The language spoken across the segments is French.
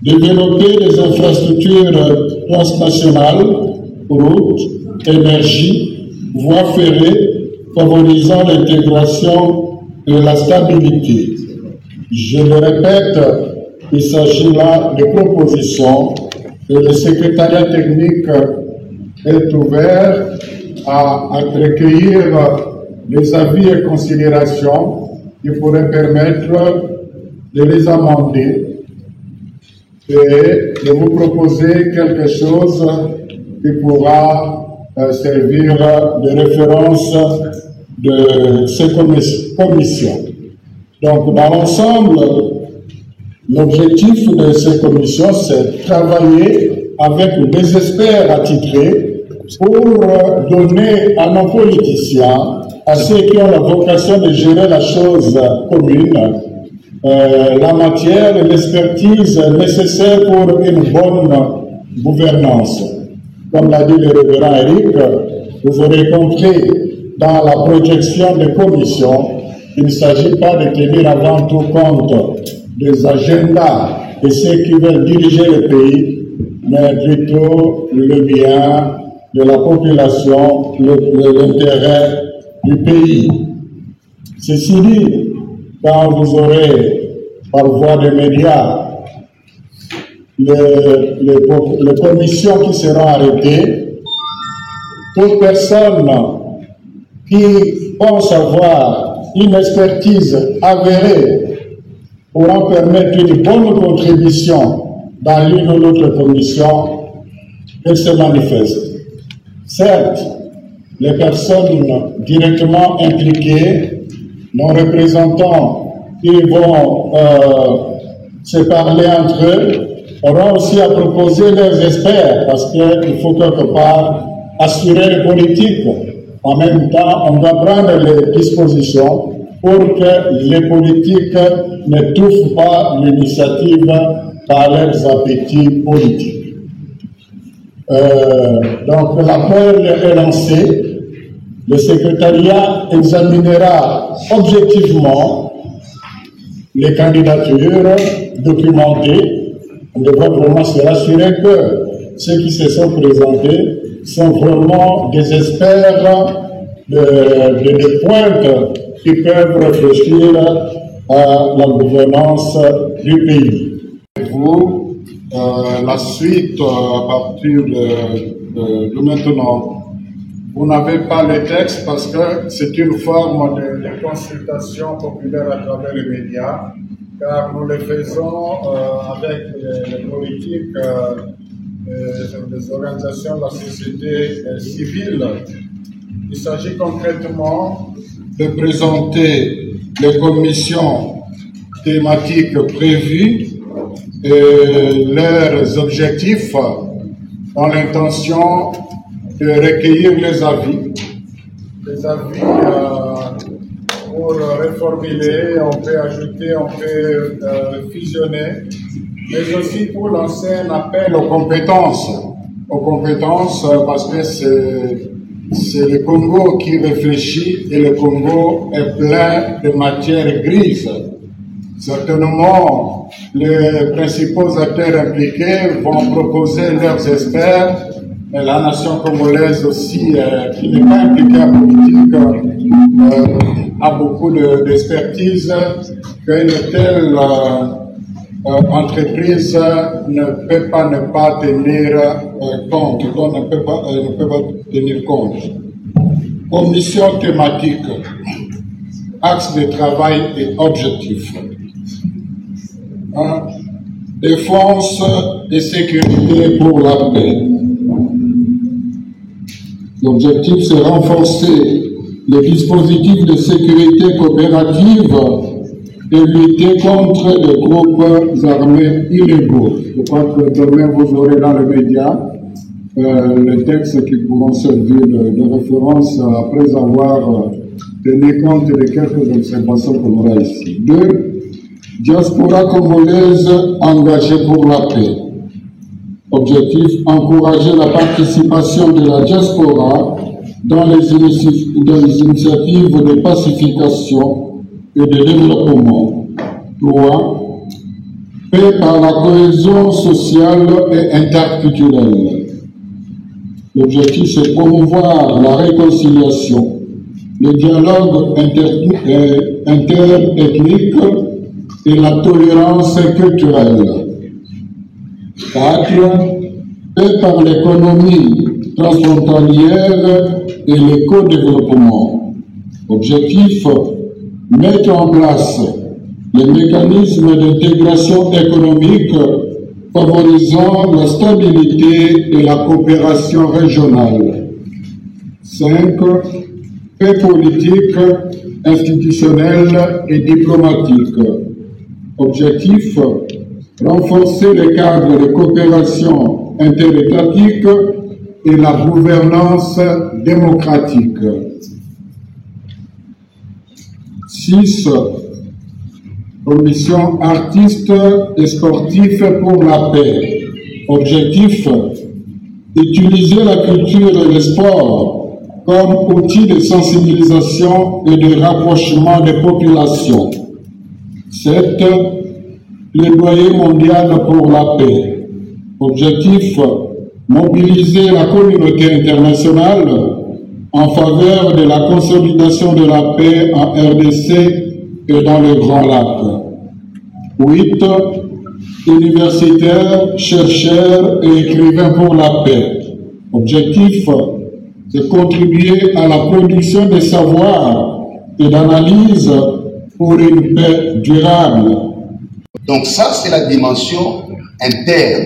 Développer des infrastructures transnationales, routes, énergie, voies ferrées, favorisant l'intégration et la stabilité. Je le répète, il s'agit là de propositions et le secrétariat technique est ouvert à recueillir les avis et considérations qui pourraient permettre de les amender et de vous proposer quelque chose qui pourra servir de référence de ces commissions. Donc, dans l'ensemble, l'objectif de ces commissions, c'est de travailler avec des experts attitrés pour donner à nos politiciens, à ceux qui ont la vocation de gérer la chose commune, la matière et l'expertise nécessaire pour une bonne gouvernance. Comme l'a dit le révérend Eric, vous aurez compris dans la projection des commissions qu'il ne s'agit pas de tenir avant tout compte des agendas de ceux qui veulent diriger le pays, mais plutôt le bien de la population, l'intérêt du pays. Ceci dit, quand vous aurez, par voie des médias, les commissions qui seront arrêtées, toute personne qui pense avoir une expertise avérée pourra permettre une bonne contribution dans l'une ou l'autre commission, elle se manifeste. Certes, les personnes directement impliquées, nos représentants qui vont se parler entre eux, auront aussi à proposer leurs experts, parce qu'il faut quelque part assurer les politiques. En même temps, on doit prendre les dispositions pour que les politiques n'étouffent pas l'initiative par leurs appétits politiques. Donc l'appel est lancé. Le secrétariat examinera objectivement les candidatures documentées. On devra vraiment se rassurer que ceux qui se sont présentés sont vraiment des experts de pointe qui peuvent réfléchir à la gouvernance du pays. Vous, la suite, à partir de maintenant, vous n'avez pas le texte parce que c'est une forme de consultation populaire à travers les médias, car nous le faisons avec les politiques des organisations de la société civile. Il s'agit concrètement de présenter les commissions thématiques prévues et leurs objectifs dans l'intention de recueillir les avis. Les avis pour reformuler, on peut ajouter, on peut fusionner, mais aussi pour lancer un appel aux compétences parce que c'est le Congo qui réfléchit et le Congo est plein de matières grises. Certainement, les principaux acteurs impliqués vont proposer leurs experts, mais la nation congolaise aussi, qui n'est pas impliquée en politique, a beaucoup d'expertise qu'une telle entreprise ne peut pas tenir compte, donc ne peut pas tenir compte. Commission thématique, axe de travail et objectifs. Défense et sécurité pour la paix. L'objectif, c'est renforcer les dispositifs de sécurité coopérative et lutter contre les groupes armés illégaux. Je crois que demain, vous aurez dans les médias les textes qui pourront servir de référence après avoir tenu compte de quelques observations qu'on aura ici. 2. Diaspora congolaise engagée pour la paix. Objectif, encourager la participation de la diaspora dans les initiatives de pacification et de développement. 3. paix par la cohésion sociale et interculturelle. L'objectif, c'est promouvoir la réconciliation, le dialogue interethnique et la tolérance culturelle. 4. Paix par l'économie transfrontalière et l'éco-développement. Objectif, mettre en place les mécanismes d'intégration économique favorisant la stabilité et la coopération régionale. 5. Paix politique, institutionnelle et diplomatique. Objectif, renforcer les cadres de coopération interétatique et la gouvernance démocratique. 6. Commission artistes et sportifs pour la paix. Objectif, utiliser la culture et le sport comme outil de sensibilisation et de rapprochement des populations. 7. Plaidoyer mondial pour la paix. Objectif, mobiliser la communauté internationale en faveur de la consolidation de la paix en RDC et dans les Grands Lacs. 8. Universitaires, chercheurs et écrivains pour la paix. Objectif, c'est contribuer à la production de savoirs et d'analyse pour une paix durable. Donc ça, c'est la dimension interne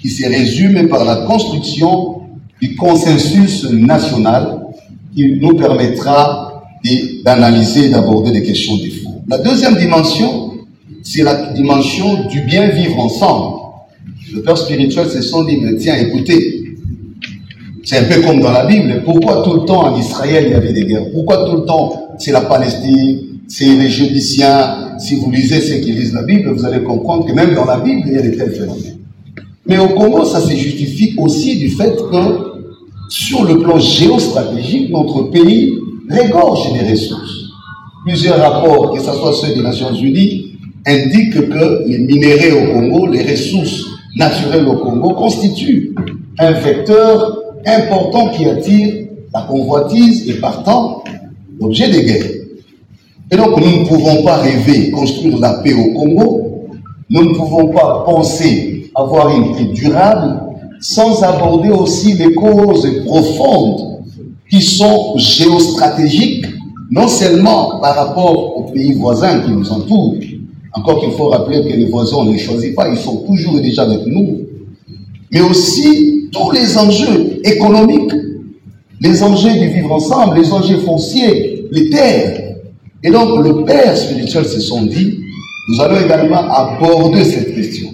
qui se résume par la construction du consensus national qui nous permettra d'analyser et d'aborder des questions de fond. La deuxième dimension, c'est la dimension du bien vivre ensemble. Le père spirituel se sont dit, mais tiens, écoutez, c'est un peu comme dans la Bible. Pourquoi tout le temps en Israël il y avait des guerres? Pourquoi tout le temps c'est la Palestine, c'est les Judiciens? Si vous lisez ceux qui lisent la Bible, vous allez comprendre que même dans la Bible, il y a de tels phénomènes. Mais au Congo, ça se justifie aussi du fait que, sur le plan géostratégique, notre pays regorge des ressources. Plusieurs rapports, que ce soit ceux des Nations Unies, indiquent que les minéraux au Congo, les ressources naturelles au Congo, constituent un vecteur important qui attire la convoitise et partant l'objet des guerres. Et donc nous ne pouvons pas rêver construire la paix au Congo, nous ne pouvons pas penser avoir une paix durable sans aborder aussi les causes profondes qui sont géostratégiques, non seulement par rapport aux pays voisins qui nous entourent, encore qu'il faut rappeler que les voisins, on ne les choisit pas, ils sont toujours déjà avec nous, mais aussi tous les enjeux économiques, les enjeux du vivre ensemble, les enjeux fonciers, les terres. Et donc, le père spirituel se sont dit, nous allons également aborder cette question.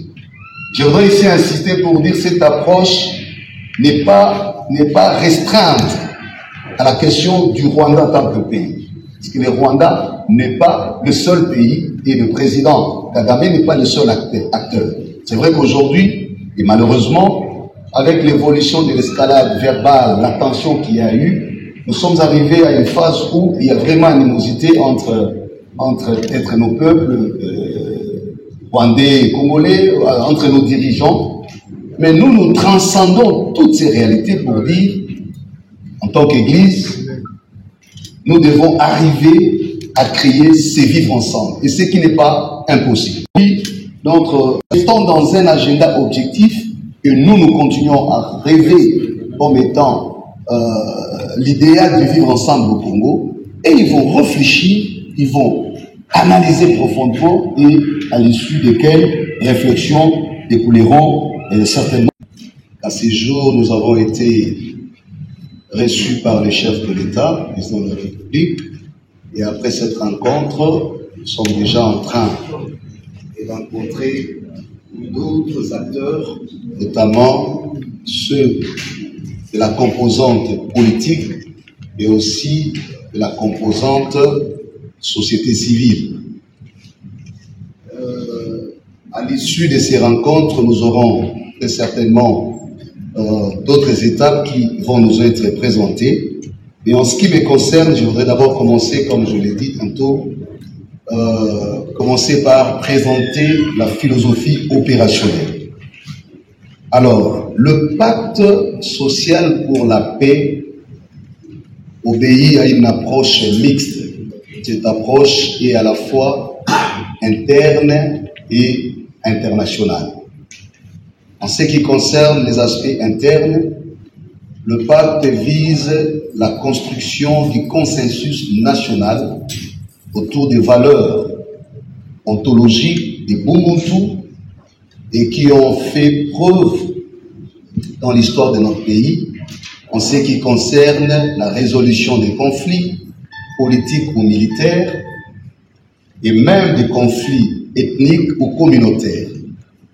Je voudrais ici insister pour dire que cette approche n'est pas restreinte à la question du Rwanda en tant que pays. Parce que le Rwanda n'est pas le seul pays et le président Kagame n'est pas le seul acteur. C'est vrai qu'aujourd'hui, et malheureusement, avec l'évolution de l'escalade verbale, la tension qu'il y a eu, nous sommes arrivés à une phase où il y a vraiment une animosité entre peut-être nos peuples, rwandais et congolais, entre nos dirigeants. Mais nous transcendons toutes ces réalités pour dire, en tant qu'Église, nous devons arriver à créer ces vivre ensemble. Et ce qui n'est pas impossible. Donc, restons dans un agenda objectif et nous continuons à rêver comme étant l'idéal du vivre ensemble au Congo. Et ils vont réfléchir, ils vont analyser profondément et à l'issue desquelles réflexions découleront certainement. À ces jours, nous avons été reçus par le chef de l'État, le président de la République, et après cette rencontre, nous sommes déjà en train de rencontrer d'autres acteurs, notamment ceux de la composante politique, mais aussi de la composante société civile. À l'issue de ces rencontres, nous aurons très certainement d'autres étapes qui vont nous être présentées. Et en ce qui me concerne, je voudrais d'abord commencer, comme je l'ai dit tantôt, commencer par présenter la philosophie opérationnelle. Alors, le pacte social pour la paix obéit à une approche mixte. Cette approche est à la fois interne et internationale. En ce qui concerne les aspects internes, le pacte vise la construction du consensus national autour des valeurs ontologiques des Ubuntu et qui ont fait preuve dans l'histoire de notre pays en ce qui concerne la résolution des conflits politiques ou militaires et même des conflits ethniques ou communautaires.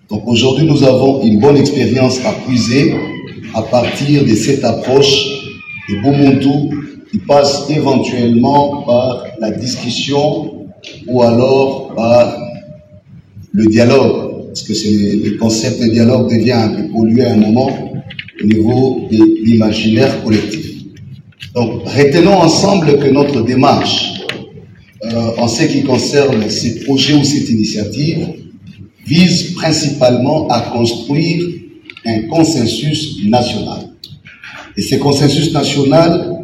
Donc aujourd'hui, nous avons une bonne expérience à puiser à partir de cette approche de Ubuntu qui passe éventuellement par la discussion ou alors par le dialogue, parce que le concept de dialogue devient un peu pollué à un moment au niveau de l'imaginaire collectif. Donc retenons ensemble que notre démarche en ce qui concerne ces projets ou cette initiative vise principalement à construire un consensus national. Et ce consensus national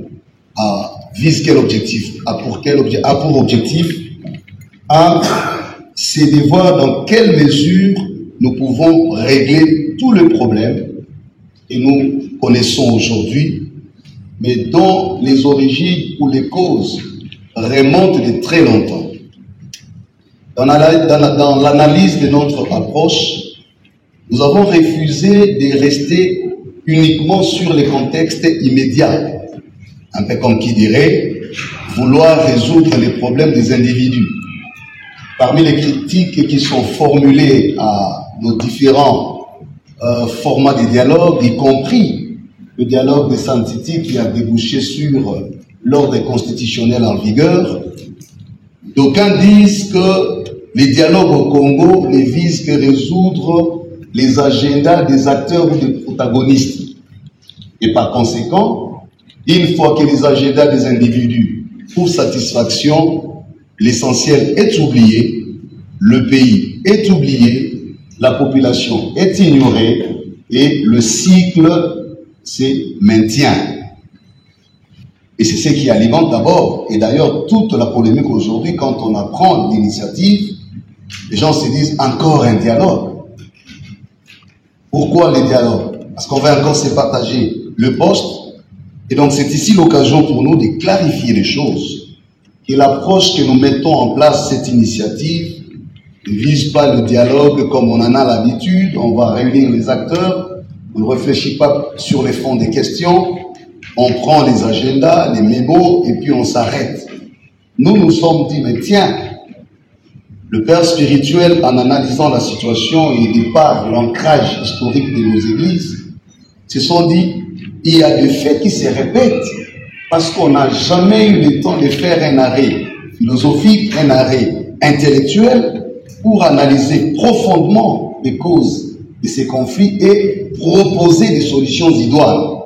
vise quel objectif? A pour objectif, c'est de voir dans quelle mesure nous pouvons régler tous les problèmes que nous connaissons aujourd'hui, mais dont les origines ou les causes remontent de très longtemps. Dans l'analyse de notre approche, nous avons refusé de rester uniquement sur les contextes immédiats, un peu comme qui dirait vouloir résoudre les problèmes des individus. Parmi les critiques qui sont formulées à nos différents formats de dialogue, y compris le dialogue de Santiti qui a débouché sur l'ordre constitutionnel en vigueur, d'aucuns disent que les dialogues au Congo ne visent que résoudre les agendas des acteurs ou des protagonistes. Et par conséquent, une fois que les agendas des individus trouvent satisfaction, l'essentiel est oublié, le pays est oublié, la population est ignorée et le cycle se maintient. Et c'est ce qui alimente d'abord, et d'ailleurs toute la polémique aujourd'hui, quand on apprend l'initiative, les gens se disent encore un dialogue. Pourquoi le dialogue? Parce qu'on va encore se partager le poste. Et donc c'est ici l'occasion pour nous de clarifier les choses. Et l'approche que nous mettons en place, cette initiative, ne vise pas le dialogue comme on en a l'habitude. On va réunir les acteurs, on ne réfléchit pas sur les fonds des questions, on prend les agendas, les mémos, et puis on s'arrête. Nous nous sommes dit, mais tiens, le père spirituel, en analysant la situation et de par l'ancrage historique de nos églises, se sont dit, il y a des faits qui se répètent parce qu'on n'a jamais eu le temps de faire un arrêt philosophique, un arrêt intellectuel pour analyser profondément les causes de ces conflits et proposer des solutions idoines.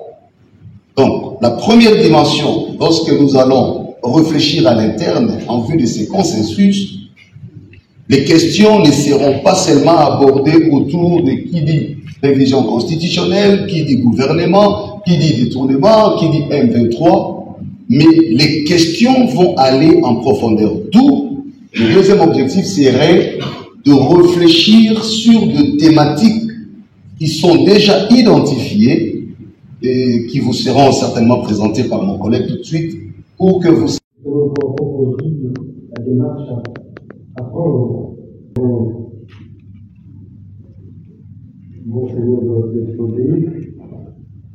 Donc, la première dimension, lorsque nous allons réfléchir à l'interne en vue de ces consensus, les questions ne seront pas seulement abordées autour de qui dit révision constitutionnelle, qui dit gouvernement, qui dit détournement, qui dit M23, mais les questions vont aller en profondeur. D'où le deuxième objectif serait de réfléchir sur des thématiques qui sont déjà identifiées et qui vous seront certainement présentées par mon collègue tout de suite pour que vous... La démarche à prendre. Monseigneur doit s'exposer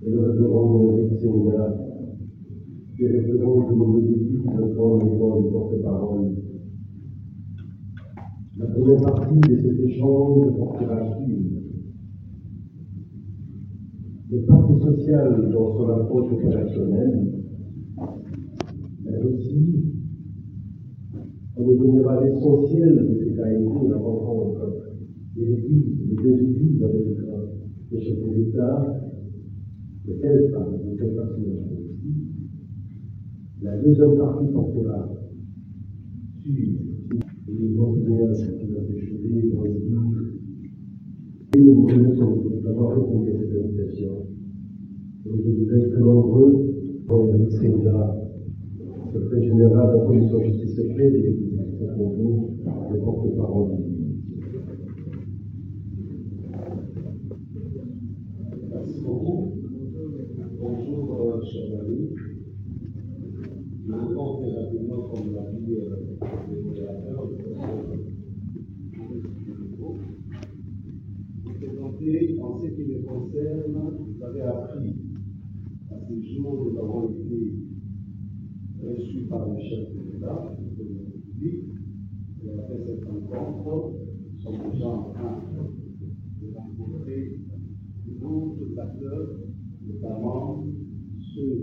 et le référent du séminaire, les référents de nos équipes, notamment les gens du porte-parole. La première partie de cet échange portera sur le pacte social dans son approche opérationnelle, mais aussi on nous donnera l'essentiel de ce qu'a été la rencontre des églises, les deux églises avec les chefs de l'État, de quelle partie aussi. La deuxième partie portera sur les enseignants qui va s'échouer dans le livre. Et nous vous remercions d'avoir répondu à cette invitation. Donc, je vous êtes très nombreux dans le Sénat, secrétaire général de la commission justice et paix, et vous, le porte-parole du ministère. Merci beaucoup. Bonjour, chers amis. Je réponds très rapidement, comme l'a dit le modérateur, vous présenter en ce qui me concerne. Vous avez appris à ce jour, nous avons été reçus par le chef de l'État, de la République, et après cette rencontre, nous sommes déjà en train de rencontrer d'autres acteurs, notamment ceux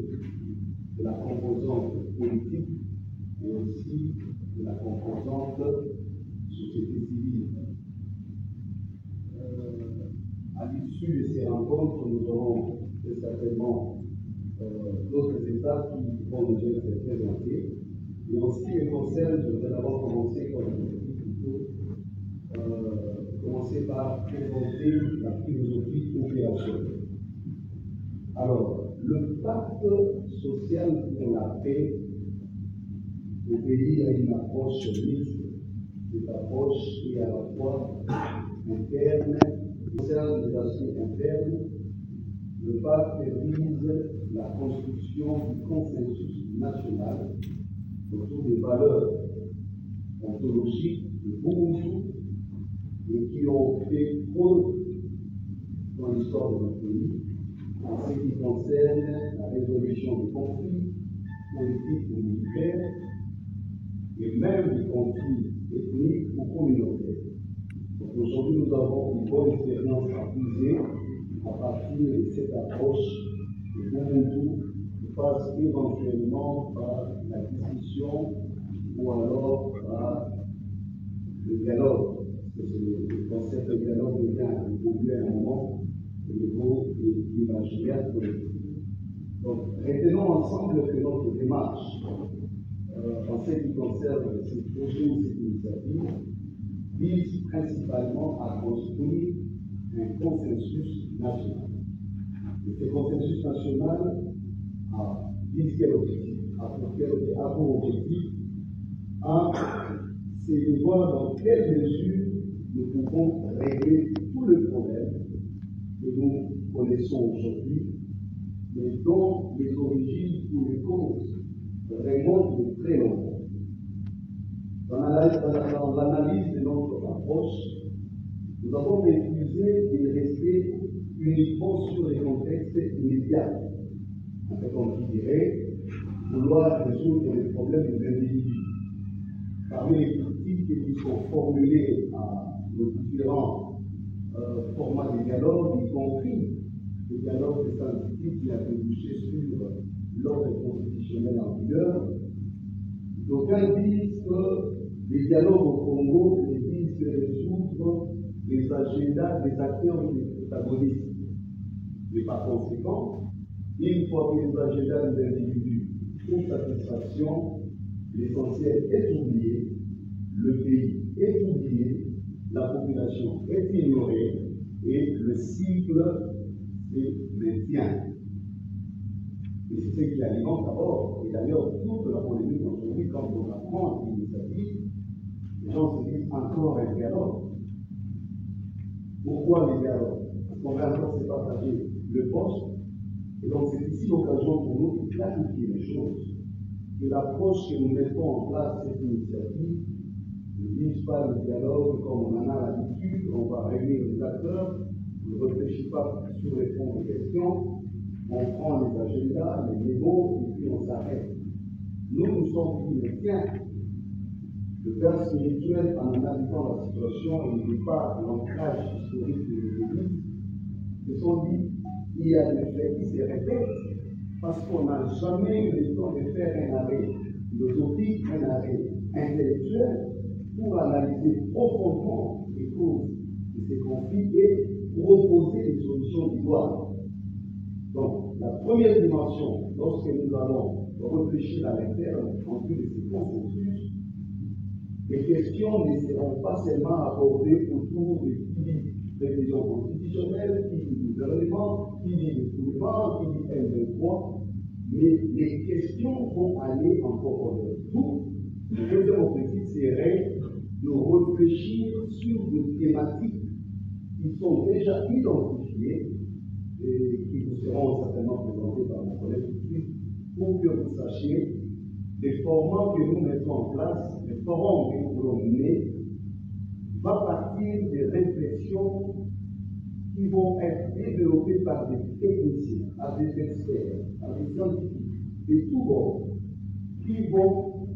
de la composante politique et aussi de la composante société civile. À l'issue de ces rencontres, nous aurons très certainement d'autres étapes qui vont nous être présentées. Et en ce qui me concerne, je voudrais d'abord commencer, comme je l'ai dit plus tôt, commencer par présenter la philosophie opérationnelle. Alors, le pacte social pour la paix au pays a une approche mixte. Cette approche est à la fois interne, concerne les aspects internes. Le pacte vise la construction du consensus national autour des valeurs ontologiques de Ubuntu et qui ont fait preuve dans l'histoire de notre pays en ce qui concerne la résolution des conflits politiques ou militaires et même des conflits ethniques ou communautaires. Donc aujourd'hui, nous avons une bonne expérience à puiser à partir de cette approche de Ubuntu qui passe éventuellement par la discussion ou alors par le dialogue. Le concept de dialogue devient évolué à un moment au niveau de l'imaginaire politique. Donc, retenons ensemble que notre démarche, en ce qui concerne ces projets ou cette initiative, vise principalement à construire un consensus national. Et ce consensus national vise quel objectif? A pour objectif c'est de voir dans quelle mesure nous pouvons régler tous les problèmes que nous connaissons aujourd'hui, mais dont les origines ou les causes remontent de très longtemps. Dans l'analyse de notre approche, nous avons refusé de rester uniquement sur les contextes immédiats. En fait, on dirait vouloir résoudre les problèmes des individus. Parmi les critiques qui sont formulées à nos différents formats de dialogue, y compris le dialogue des scientifiques qui a débouché sur l'ordre constitutionnel en vigueur, d'aucuns disent que les dialogues au Congo ne visent que résoudre les agendas des acteurs et des protagonistes. Mais par conséquent, une fois que les agendas des individus trouvent satisfaction, l'essentiel est oublié, le pays est oublié, la population est ignorée et le cycle se maintient. Et c'est ce qui alimente d'abord, et d'ailleurs toute la polémique aujourd'hui, quand on apprend l'initiative, les gens se disent encore un dialogue. Pourquoi les dialogues? Parce qu'on va encore se partager le poste, et donc c'est ici l'occasion pour nous de clarifier les choses. Que l'approche que nous mettons en place, cette initiative, ne vise pas le dialogue comme on en a l'habitude, on va réunir les acteurs, on ne réfléchit pas sur les fonds de questions, on prend les agendas, les négos, et puis on s'arrête. Nous sommes dit, tiens, le père spirituel, en analysant la situation et ne pas l'ancrage historique de l'Église, se sont dit, il y a des faits qui se répètent, parce qu'on n'a jamais eu le temps de faire un arrêt philosophique, un arrêt intellectuel, pour analyser profondément les causes de ces conflits et proposer des solutions idoines. Donc, la première dimension, lorsque nous allons réfléchir à l'interne, en vue de ces consensus, les questions ne seront pas seulement abordées autour des révisions constitutionnelles, qui dit gouvernement, qui dit gouvernement, qui dit M23, mais les questions vont aller encore au-delà. Tout le deuxième objectif serait de réfléchir sur des thématiques qui sont déjà identifiées et qui vous seront certainement présentées par mon collègue tout de suite, pour que vous sachiez les formats que nous mettons en place, les forums que nous voulons mener, va partir des réflexions qui vont être développées par des techniciens, par des experts, par des scientifiques, de tous bords, qui vont,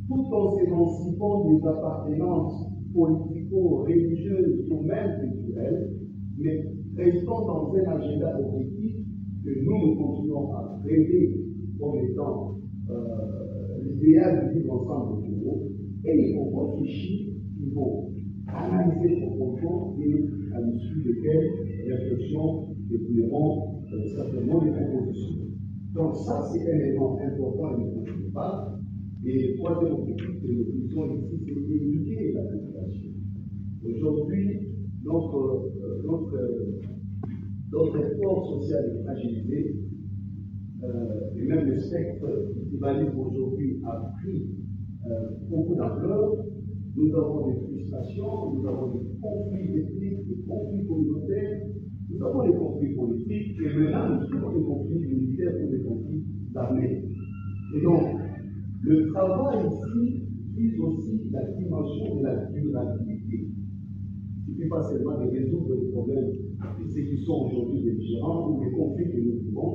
tout en s'émancipant des appartenances politico-religieuses ou même culturelles, mais restant dans un agenda objectif que nous continuons à rêver comme étant l'idéal du vivre ensemble au Congo, et ils vont réfléchir, ils vont analyser au fond et à l'issue desquelles réflexions découleront certainement des propositions. Donc ça, c'est un élément important et ne continue pas. Et le troisième objectif que nous utilisons ici, c'est d'éduquer la population. Aujourd'hui, notre effort social est fragilisé, et même le spectre du tribalisme aujourd'hui a pris beaucoup d'ampleur. Nous avons des frustrations, nous avons des conflits ethniques, des conflits communautaires, nous avons des conflits politiques, et maintenant nous avons des conflits militaires ou des conflits d'armée. Et donc, le travail ici vise aussi la dimension de la durabilité. Il ne suffit pas seulement de résoudre les problèmes de ceux qui sont aujourd'hui belligérants ou les conflits que nous vivons,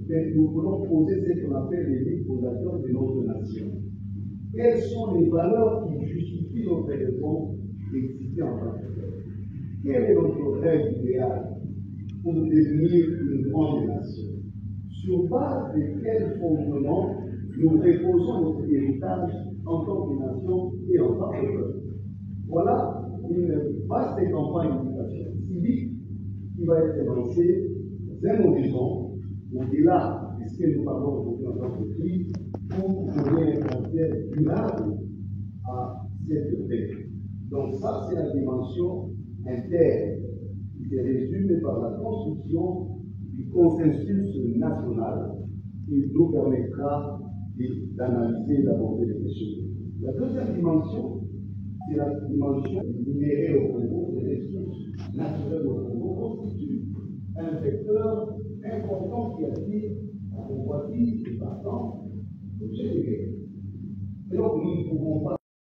mais nous voulons poser ce qu'on appelle les mythes fondateurs de notre nation. Quelles sont les valeurs qui justifient notre raison d'exister en tant que peuple? Quel est notre rêve idéal pour devenir une grande nation? Sur base de quel fondement nous reposons notre héritage en tant que nation et en tant que peuple? Voilà une vaste campagne d'éducation civique qui va être lancée dans un horizon au-delà de ce que nous parlons aujourd'hui en tant que crise, pour donner un caractère durable à cette paix. Donc ça, c'est la dimension interne qui se résume par la construction du consensus national qui nous permettra d'analyser et d'aborder les questions. La deuxième dimension, c'est la dimension minérale au Congo, des ressources naturelles au Congo, constitue un vecteur important qui attire la convoitise et partant l'objet de guerre. Et donc nous ne pouvons pas